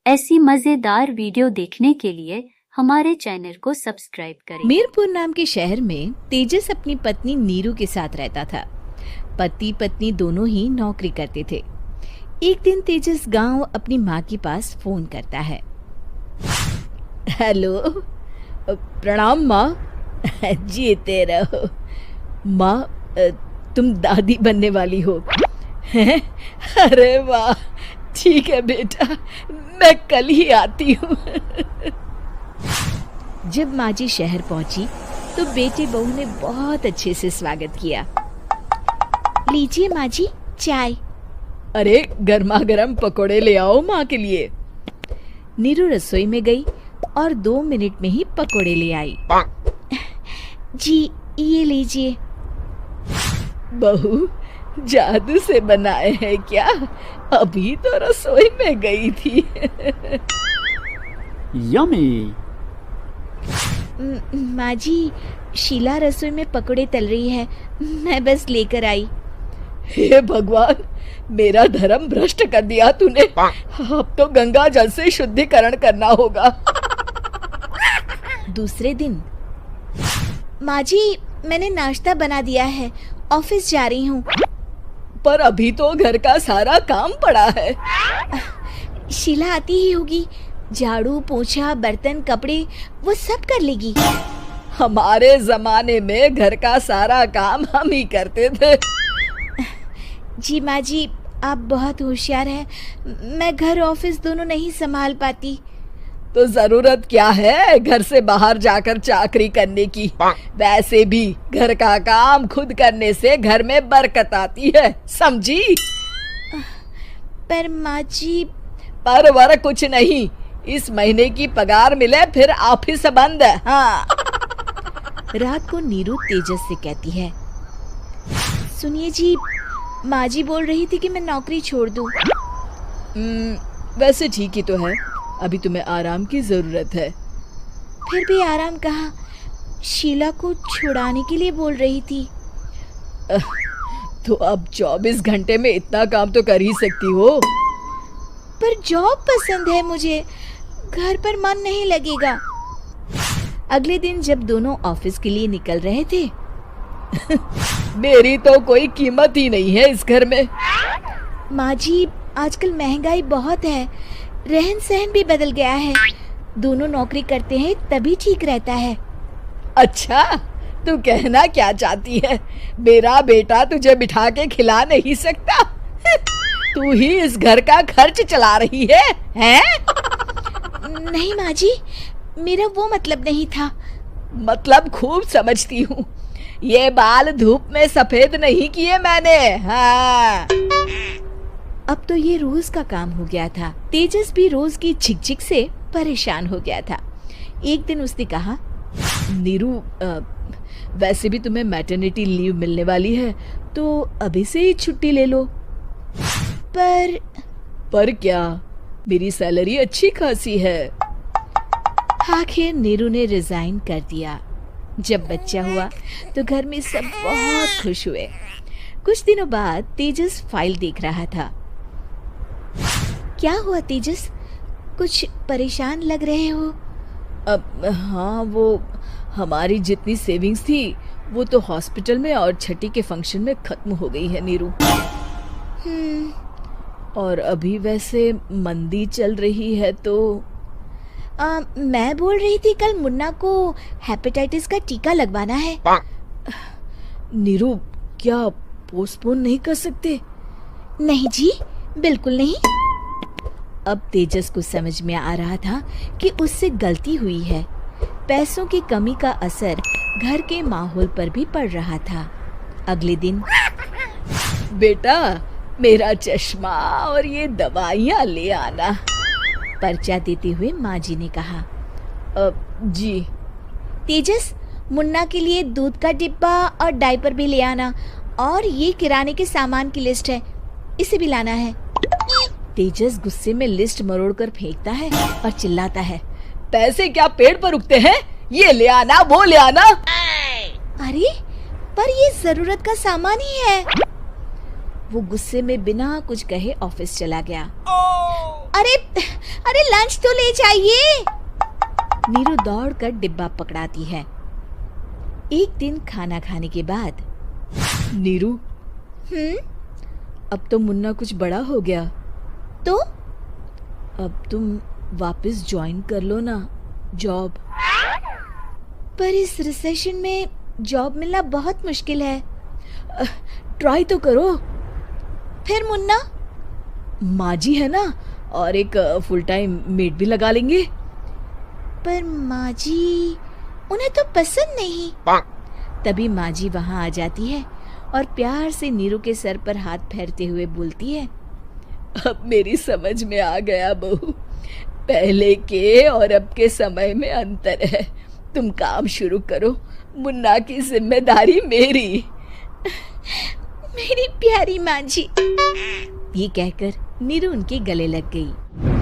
ऐसी मजेदार वीडियो देखने के लिए हमारे चैनल को सब्सक्राइब करें। मीरपुर नाम के शहर में तेजस अपनी पत्नी नीरू के साथ रहता था। पति पत्नी दोनों ही नौकरी करते थे। एक दिन तेजस गांव अपनी माँ के पास फोन करता है। हेलो, प्रणाम माँ। जीते रहो माँ, तुम दादी बनने वाली हो हैं? अरे वाह, ठीक है बेटा, मैं कल ही आती हूँ। जब माँ जी शहर पहुंची तो बेटे बहू ने बहुत अच्छे से स्वागत किया। लीजिए माँ जी, चाय। अरे गर्मा गर्म पकोड़े ले आओ माँ के लिए। नीरू रसोई में गई और 2 मिनट में ही पकोड़े ले आई। जी ये लीजिए। बहू जादू से बनाए हैं क्या? अभी तो रसोई में गई थी। यम्मी। माँ जी, शीला रसोई में पकोड़े तल रही है, मैं बस लेकर आई। हे भगवान, मेरा धर्म भ्रष्ट कर दिया तूने। अब तो गंगा जल से शुद्धिकरण करना होगा। दूसरे दिन, माँ जी मैंने नाश्ता बना दिया है, ऑफिस जा रही हूँ। पर अभी तो घर का सारा काम पड़ा है। शीला आती ही होगी, झाड़ू पोछा बर्तन कपड़े वो सब कर लेगी। हमारे जमाने में घर का सारा काम हम ही करते थे। जी माँ जी, आप बहुत होशियार हैं, मैं घर ऑफिस दोनों नहीं संभाल पाती। तो जरूरत क्या है घर से बाहर जाकर चाकरी करने की? वैसे भी घर का काम खुद करने से घर में बरकत आती है, समझी? पर माँ जी, पर वर कुछ नहीं, इस महीने की पगार मिले फिर ऑफिस बंद है। हाँ। रात को नीरू तेजस से कहती है, सुनिए जी, माँ जी बोल रही थी कि मैं नौकरी छोड़ दूं। वैसे ठीक ही तो है, अभी तुम्हें आराम की जरूरत है। फिर भी आराम कहाँ, शीला को छुड़ाने के लिए बोल रही थी। तो अब 24 घंटे में इतना काम तो कर ही सकती हो। पर जॉब पसंद है मुझे, घर पर मन नहीं लगेगा। अगले दिन जब दोनों ऑफिस के लिए निकल रहे थे, मेरी तो कोई कीमत ही नहीं है इस घर में। माँ जी, आजकल महंगाई बहुत है, रहन सहन भी बदल गया है, दोनों नौकरी करते हैं तभी ठीक रहता है। अच्छा, तू कहना क्या चाहती है? मेरा बेटा तुझे बिठा के खिला नहीं सकता? तू ही इस घर का खर्च चला रही है, हैं? नहीं माँ जी, मेरा वो मतलब नहीं था। मतलब खूब समझती हूँ, ये बाल धूप में सफेद नहीं किए मैंने। हाँ। अब तो ये रोज का काम हो गया था। तेजस भी रोज की झिकझिक से परेशान हो गया था। एक दिन उसने कहा, नीरू, वैसे भी तुम्हें मैटरनिटी लीव मिलने वाली है, तो अभी से ही छुट्टी ले लो। पर क्या, मेरी सैलरी अच्छी खासी है। आखिर नीरू ने रिजाइन कर दिया। जब बच्चा हुआ तो घर में सब बहुत खुश हुए। कुछ दिनों बाद तेजस फाइल देख रहा था। क्या हुआ तेजस, कुछ परेशान लग रहे हो? हाँ, वो हमारी जितनी सेविंग्स थी वो तो हॉस्पिटल में और छठी के फंक्शन में खत्म हो गई है नीरू। और अभी वैसे मंदी चल रही है तो मैं बोल रही थी कल मुन्ना को हेपेटाइटिस का टीका लगवाना है। नीरू, क्या पोस्टपोन नहीं कर सकते? नहीं जी, बिल्कुल नहीं। अब तेजस को समझ में आ रहा था कि उससे गलती हुई है। पैसों की कमी का असर घर के माहौल पर भी पड़ रहा था। अगले दिन, बेटा मेरा चश्मा और ये दवाइयाँ ले आना, पर्चा देते हुए माँ जी ने कहा। जी। तेजस, मुन्ना के लिए दूध का डिब्बा और डायपर भी ले आना, और ये किराने के सामान की लिस्ट है, इसे भी लाना है। तेजस गुस्से में लिस्ट मरोड़कर फेंकता है और चिल्लाता है, पैसे क्या पेड़ पर उगते हैं? ये ले आना, वो ले आना। अरे पर ये जरूरत का सामान ही है। वो गुस्से में बिना कुछ कहे ऑफिस चला गया। अरे अरे लंच तो ले जाइए। नीरू दौड़कर डिब्बा पकड़ाती है। एक दिन खाना खाने के बाद, नीरू, अब तो मुन्ना कुछ बड़ा हो गया, तो अब तुम वापस ज्वाइन कर लो ना जॉब। पर इस रिसेशन में जॉब मिलना बहुत मुश्किल है। ट्राई तो करो। फिर मुन्ना? माँ जी है ना, और एक फुल टाइम मेड भी लगा लेंगे। पर माँ जी, उन्हें तो पसंद नहीं। तभी माँ जी वहाँ आ जाती है और प्यार से नीरू के सर पर हाथ फेरते हुए बोलती है, अब मेरी समझ में आ गया बहू, पहले के और अब के समय में अंतर है। तुम काम शुरू करो, मुन्ना की जिम्मेदारी मेरी। मेरी प्यारी माँ जी। ये कहकर नीरू उनके गले लग गई।